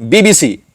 BBC,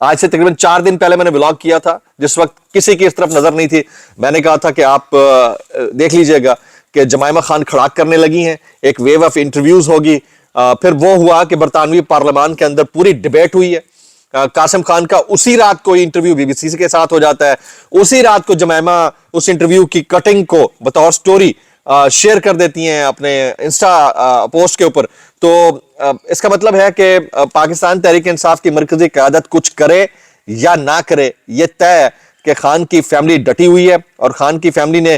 آج سے تقریباً 4 دن پہلے میں نے بلاگ کیا تھا جس وقت کسی کی اس طرف نظر نہیں تھی. میں نے کہا تھا کہ آپ دیکھ لیجئے گا کہ جمائمہ خان کھڑاک کرنے لگی ہیں, ایک ویو آف انٹرویوز ہوگی. پھر وہ ہوا کہ برطانوی پارلیمان کے اندر پوری ڈیبیٹ ہوئی ہے. قاسم خان کا اسی رات کو انٹرویو بی بی سی کے ساتھ ہو جاتا ہے. اسی رات کو جمائمہ اس انٹرویو کی کٹنگ کو بطور سٹوری شیئر کر دیتی ہیں اپنے انسٹا پوسٹ کے اوپر. تو اس کا مطلب ہے کہ پاکستان تحریک انصاف کی مرکزی قیادت کچھ کرے یا نہ کرے, یہ طے ہے کہ خان کی فیملی ڈٹی ہوئی ہے اور خان کی فیملی نے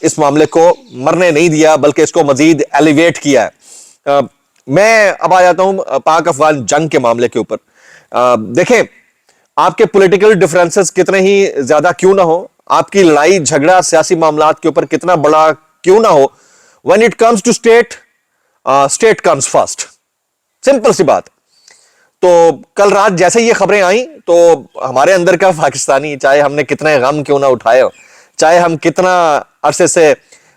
اس معاملے کو مرنے نہیں دیا بلکہ اس کو مزید ایلیویٹ کیا ہے. میں اب آ جاتا ہوں پاک افغان جنگ کے معاملے کے اوپر. دیکھیں, آپ کے پولیٹیکل ڈیفرنسز کتنے ہی زیادہ کیوں نہ ہو, آپ کی لڑائی جھگڑا سیاسی معاملات کے اوپر کتنا بڑا کیوں نہ ہو, when it comes to state comes first. Simple سی بات. تو کل رات جیسے یہ خبریں آئیں تو ہمارے اندر کا پاکستانی, چاہے ہم نے کتنے غم کیوں نہ اٹھائے ہو, چاہے ہم کتنا عرصے سے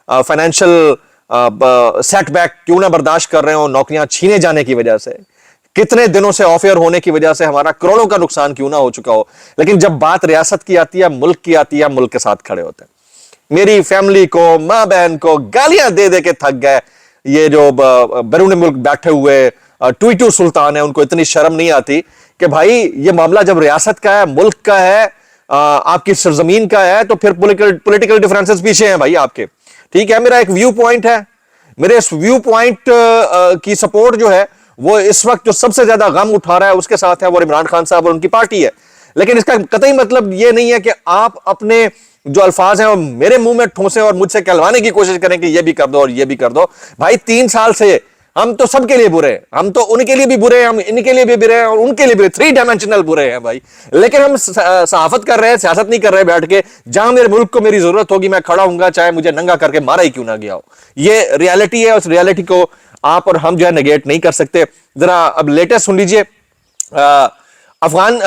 فائنینشل سیٹ بیک کیوں نہ برداشت کر رہے ہوں, نوکریاں چھینے جانے کی وجہ سے, کتنے دنوں سے آف ایئر ہونے کی وجہ سے ہمارا کروڑوں کا نقصان کیوں نہ ہو چکا ہو, لیکن جب بات ریاست کی آتی ہے, ملک کی آتی ہے, ملک کے ساتھ کھڑے ہوتے ہیں. میری فیملی کو, ماں بہن کو گالیاں دے دے کے تھک گئے یہ جو بیرون ملک بیٹھے ہوئے ٹویٹو سلطان ہیں, ان کو اتنی شرم نہیں آتی کہ بھائی یہ معاملہ جب ریاست کا ہے, ملک کا ہے, آپ کی سرزمین کا ہے, تو پھر پولیٹیکل ڈیفرنسز پیچھے ہیں بھائی آپ کے. ٹھیک ہے, میرا ایک ویو پوائنٹ ہے, میرے اس ویو پوائنٹ کی سپورٹ جو ہے وہ اس وقت جو سب سے زیادہ غم اٹھا رہا ہے اس کے ساتھ ہے, وہ عمران خان صاحب اور ان کی پارٹی ہے. لیکن اس کا قطعی مطلب یہ نہیں ہے کہ آپ اپنے جو الفاظ ہیں وہ میرے منہ میں ٹھونسیں اور مجھ سے کہلوانے کی کوشش کریں کہ یہ بھی کر دو اور یہ بھی کر دو. بھائی 3 سال سے ہم تو سب کے لیے برے ہیں, ہم تو ان کے لیے بھی برے ہیں, ہم ان کے لیے بھی برے ہیں اور ان کے لیے بھی 3 ڈائمینشنل برے ہیں بھائی. لیکن ہم صحافت کر رہے ہیں, سیاست نہیں کر رہے بیٹھ کے. جہاں میرے ملک کو میری ضرورت ہوگی میں کھڑا ہوں گا, چاہے مجھے ننگا کر کے مارا ہی کیوں نہ گیا ہو. یہ ریالٹی ہے, اس ریالٹی کو آپ اور ہم جو ہے نیگیٹ نہیں کر سکتے. ذرا اب لیٹسٹ سن لیجئے. افغان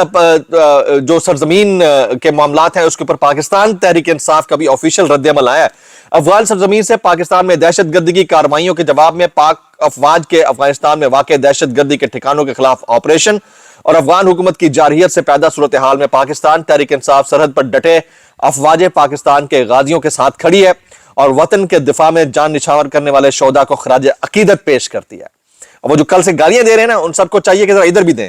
جو سرزمین کے معاملات ہیں اس کے اوپر پاکستان تحریک انصاف کا بھی آفیشیل رد عمل آیا ہے. افغان سرزمین سے پاکستان میں دہشت گردی کی کارروائیوں کے جواب میں پاک افواج کے افغانستان میں واقع دہشت گردی کے ٹھکانوں کے خلاف آپریشن اور افغان حکومت کی جارحیت سے پیدا صورتحال میں پاکستان تحریک انصاف سرحد پر ڈٹے افواج پاکستان کے غازیوں کے ساتھ کھڑی ہے اور وطن کے دفاع میں جان نچھاور کرنے والے شہداء کو خراج عقیدت پیش کرتی ہے. اور وہ جو کل سے گالیاں دے رہے ہیں نا, ان سب کو چاہیے کہ ذرا ادھر بھی دیں.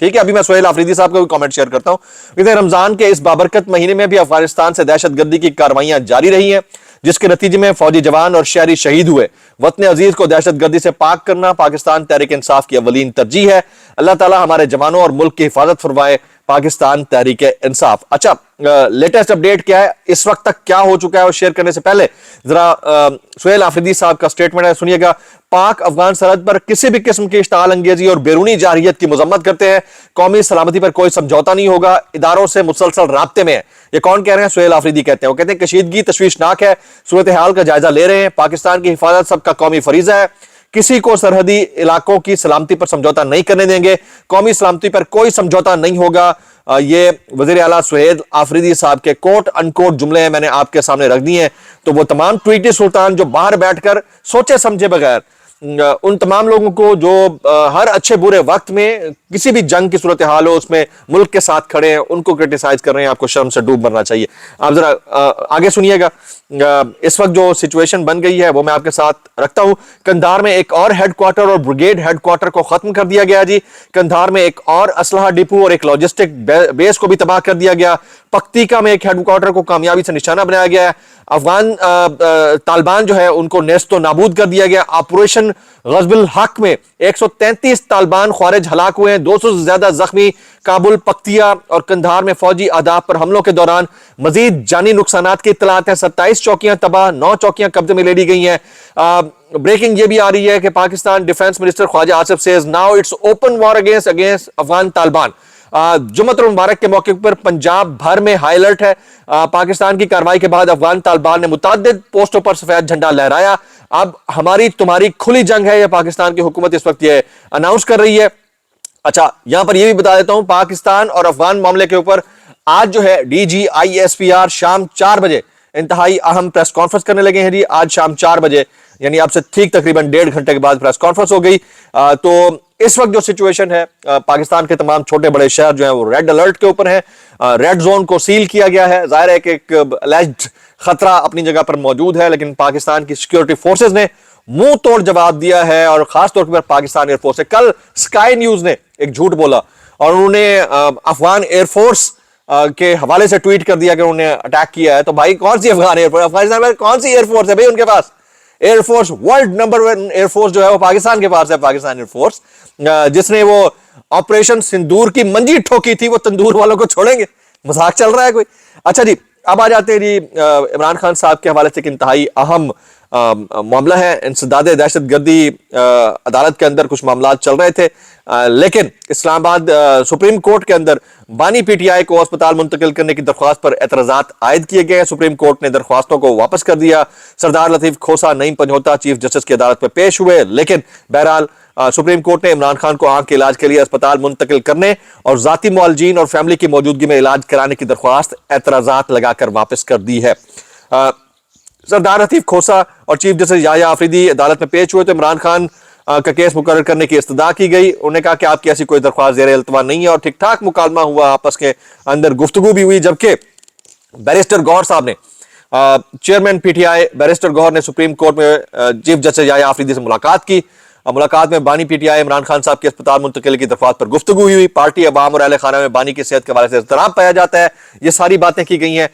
ٹھیک ہے, ابھی میں سہیل آفریدی صاحب کا بھی کامنٹ شیئر کرتا ہوں. کہتے ہیں رمضان کے اس بابرکت مہینے میں بھی افغانستان سے دہشت گردی کی کارروائیاں جاری رہی ہیں جس کے نتیجے میں فوجی جوان اور شہری شہید ہوئے. وطن عزیز کو دہشت گردی سے پاک کرنا پاکستان تحریک انصاف کی اولین ترجیح ہے. اللہ تعالی ہمارے جوانوں اور ملک کی حفاظت فرمائے. پاکستان تحریک انصاف. اچھا, لیٹسٹ اپڈیٹ کیا ہے, اس وقت تک کیا ہو چکا ہے, اور شیئر کرنے سے پہلے ذرا سہیل آفریدی صاحب کا سٹیٹمنٹ ہے, سنیے گا. پاک افغان سرحد پر کسی بھی قسم کی اشتعال انگیزی اور بیرونی جارحیت کی مذمت کرتے ہیں. قومی سلامتی پر کوئی سمجھوتا نہیں ہوگا. اداروں سے مسلسل رابطے میں ہے. یہ کون کہہ رہے ہیں؟ سہیل آفریدی کہتے ہیں. وہ کہتے ہیں کشیدگی تشویشناک ہے, صورتحال کا جائزہ لے رہے ہیں. پاکستان کی حفاظت سب کا قومی فریضہ ہے. کسی کو سرحدی علاقوں کی سلامتی پر سمجھوتا نہیں کرنے دیں گے. قومی سلامتی پر کوئی سمجھوتا نہیں ہوگا. یہ وزیر اعلیٰ سہیل آفریدی صاحب کے کوٹ ان کوٹ جملے ہیں, میں نے آپ کے سامنے رکھ دی ہیں. تو وہ تمام ٹویٹی سلطان جو باہر بیٹھ کر سوچے سمجھے بغیر, ان تمام لوگوں کو جو ہر اچھے برے وقت میں کسی بھی جنگ کی صورتحال ہو اس میں ملک کے ساتھ کھڑے ہیں, ان کو کرٹیسائز کر رہے ہیں, آپ کو شرم سے ڈوب مرنا چاہیے. آپ ذرا آگے سنیے گا. اس وقت جو سچویشن بن گئی ہے وہ میں آپ کے ساتھ رکھتا ہوں. کندھار میں ایک اور ہیڈ کوارٹر اور بریگیڈ ہیڈ کوارٹر کو ختم کر دیا گیا جی. کندھار میں ایک اور اسلحہ ڈپو اور ایک لاجسٹک بیس کو بھی تباہ کر دیا گیا. پکتیکا میں ایک ہیڈ کوارٹر کو کامیابی سے نشانہ بنایا گیا ہے. افغان طالبان جو ہے ان کو نیست و نابود کر دیا گیا. آپریشن غزب الحق میں 133 طالبان خوارج ہلاک ہوئے ہیں, 200 سے زیادہ زخمی. کابل, پکتیا اور کندھار میں فوجی اہداف پر حملوں کے دوران مزید جانی نقصانات کی اطلاعات ہیں. 27 چوکیاں تباہ, 9 چوکیاں قبضے میں لے لی گئی ہیں. بریکنگ یہ بھی آ رہی ہے کہ Pakistan defence minister Khawaja Asif says now it's open war against Afghan Taliban. جمعۃ المبارک کے موقع پر پنجاب بھر میں ہائی الرٹ ہے. پاکستان کی کارروائی کے بعد افغان طالبان نے متعدد پوسٹوں پر سفید جھنڈا لہرایا. اب ہماری تمہاری کھلی جنگ ہے, یہ پاکستان کی حکومت اس وقت یہ اناؤنس کر رہی ہے. اچھا, یہاں پر یہ بھی بتا دیتا ہوں, پاکستان اور افغان معاملے کے اوپر آج جو ہے D G I S P R شام 4 بجے انتہائی اہم پریس کانفرنس کرنے لگے ہیں جی. آج شام 4 بجے یعنی اب سے ٹھیک تقریباً 1.5 گھنٹے کے بعد پریس کانفرنس ہو گئی. تو اس وقت جو سچویشن ہے پاکستان کے تمام چھوٹے بڑے شہر جو ہیں وہ ریڈ الرٹ کے اوپر ہیں, ریڈ زون کو سیل کیا گیا ہے. ظاہر ہے کہ ایک الیجڈ خطرہ اپنی جگہ پر موجود ہے, لیکن پاکستان کی سیکیورٹی فورسز نے منہ توڑ جواب دیا ہے, اور خاص طور پر پاکستان ایئر فورس نے کل اسکائی نیوز نے ایک جھوٹ بولا اور انہوں نے افغان ایئر فورس کے حوالے سے ٹویٹ کر دیا کہ انہوں نے اٹیک کیا ہے. تو بھائی کون سی افغان ایئر فورس, افغانستان میں کون سی ایئر فورس ہے بھائی ان کے پاس؟ Air force world number 1 air force جو ہے وہ پاکستان کے پاس ہے, پاکستان ایئر فورس, جس نے وہ آپریشن سندور کی منجی ٹھوکی تھی, وہ تندور والوں کو چھوڑیں گے؟ مذاق چل رہا ہے کوئی؟ اچھا جی, اب آ جاتے ہیں جی عمران خان صاحب کے حوالے سے ایک انتہائی اہم معاملہ ہے. انسداد دہشت گردی عدالت کے اندر کچھ معاملات چل رہے تھے, لیکن اسلام آباد سپریم کورٹ کے اندر بانی پی ٹی آئی کو اسپتال منتقل کرنے کی درخواست پر اعتراضات عائد کیے گئے. سپریم کورٹ نے درخواستوں کو واپس کر دیا. سردار لطیف کھوسا نعیم پنجوتا چیف جسٹس کی عدالت میں پیش ہوئے, لیکن بہرحال سپریم کورٹ نے عمران خان کو آنکھ کے علاج کے لیے اسپتال منتقل کرنے اور ذاتی معالجین اور فیملی کی موجودگی میں علاج کرانے کی درخواست اعتراضات لگا کر واپس کر دی ہے. سردار لطیف کھوسا اور چیف جسٹس یحییٰ آفریدی عدالت میں پیش ہوئے تو عمران خان کا کیس مقرر کرنے کی استدعا کی گئی. انہوں نے کہا کہ آپ کی ایسی کوئی درخواست زیر التوا نہیں ہے, اور ٹھیک ٹھاک مکالمہ ہوا, آپس کے اندر گفتگو بھی ہوئی. جبکہ بیرسٹر گوہر صاحب نے, chairman P T I barrister Gohar نے سپریم کورٹ میں چیف جسٹس یحییٰ آفریدی سے ملاقات کی. ملاقات میں بانی P T I Imran Khan sahab کے اسپتال منتقلی کی درخواست پر گفتگو ہوئی. پارٹی عوام اور اہل خانہ میں بانی کی صحت کے حوالے سے اضطراب پایا جاتا ہے, یہ ساری باتیں کی گئی ہیں,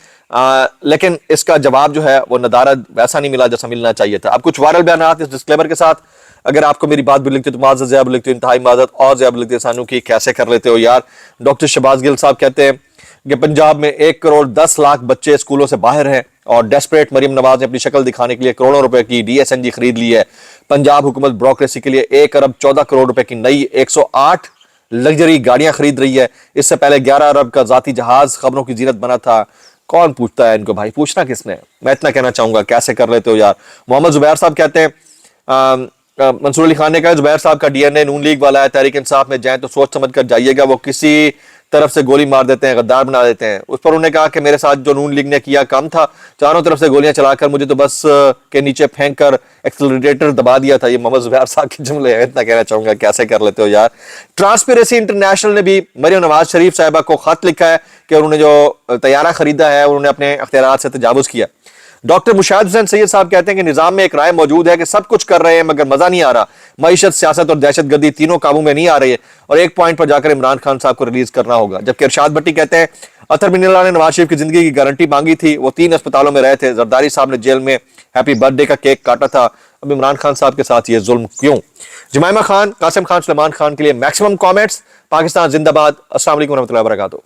لیکن اس کا جواب جو ہے وہ ندارت ویسا نہیں ملا جیسا ملنا چاہیے تھا. اب کچھ وائرل بیانات اس ڈسکلیمر کے ساتھ, اگر آپ کو میری بات بھی لگتی ہے تو معذرت, زیادہ بھی لگتی ہے انتہائی معذرت, اور زیادہ بھی لگتی ہے سانو کی کیسے کر لیتے ہو یار. ڈاکٹر شہباز گل صاحب کہتے ہیں کہ پنجاب میں 1.10 کروڑ بچے اسکولوں سے باہر ہیں, اور ڈیسپریٹ مریم نواز نے اپنی شکل دکھانے کے لیے کروڑوں روپے کی DSNG خرید لی ہے. پنجاب حکومت بروکریسی کے لیے 1.14 کروڑ روپے کی نئی 108 لگژری گاڑیاں خرید رہی ہے. اس سے پہلے 11 ارب کا ذاتی جہاز خبروں کی زینت بنا تھا. کون پوچھتا ہے ان کو بھائی, پوچھنا کس نے؟ میں اتنا کہنا چاہوں گا کیسے کر لیتے ہو یار. محمد زبیر صاحب کہتے ہیں منصور علی خان نے کہا زبیر صاحب کا DNA نون لیگ والا ہے, تحریک انصاف میں جائیں تو سوچ سمجھ کر جائیے گا, وہ کسی طرف سے گولی مار دیتے ہیں, غدار بنا دیتے ہیں. اس پر انہوں نے کہا کہ میرے ساتھ جو نون لیگ نے کیا کام تھا, چاروں طرف سے گولیاں چلا کر مجھے تو بس کے نیچے پھینک کر ایکسلریٹر دبا دیا تھا. یہ محمد زبیر صاحب کے جملے ہیں, اتنا کہنا چاہوں گا کیسے کر لیتے ہو یار. ٹرانسپیرنسی انٹرنیشنل نے بھی مریم نواز شریف صاحبہ کو خط لکھا ہے کہ انہوں نے جو طیارہ خریدا ہے انہوں نے اپنے اختیارات سے تجاوز کیا. ڈاکٹر مشاہد حسین سید صاحب کہتے ہیں کہ نظام میں ایک رائے موجود ہے کہ سب کچھ کر رہے ہیں مگر مزہ نہیں آ رہا, معیشت, سیاست اور دہشت گردی تینوں قابو میں نہیں آ رہی ہے, اور ایک پوائنٹ پر جا کر عمران خان صاحب کو ریلیز کرنا ہوگا. جبکہ ارشاد بٹی کہتے ہیں اطہر بن اللہ نے نواز شریف کی زندگی کی گارنٹی مانگی تھی, وہ 3 اسپتالوں میں رہے تھے, زرداری صاحب نے جیل میں ہیپی برتھ ڈے کا کیک کاٹا تھا, اب عمران خان صاحب کے ساتھ یہ ظلم کیوں؟ جمائمہ خان, قاسم خان, سلیمان خان کے لیے میکسیمم کامنٹس. پاکستان زندہ باد. السلام علیکم ورحمۃ اللہ وبرکاتہ.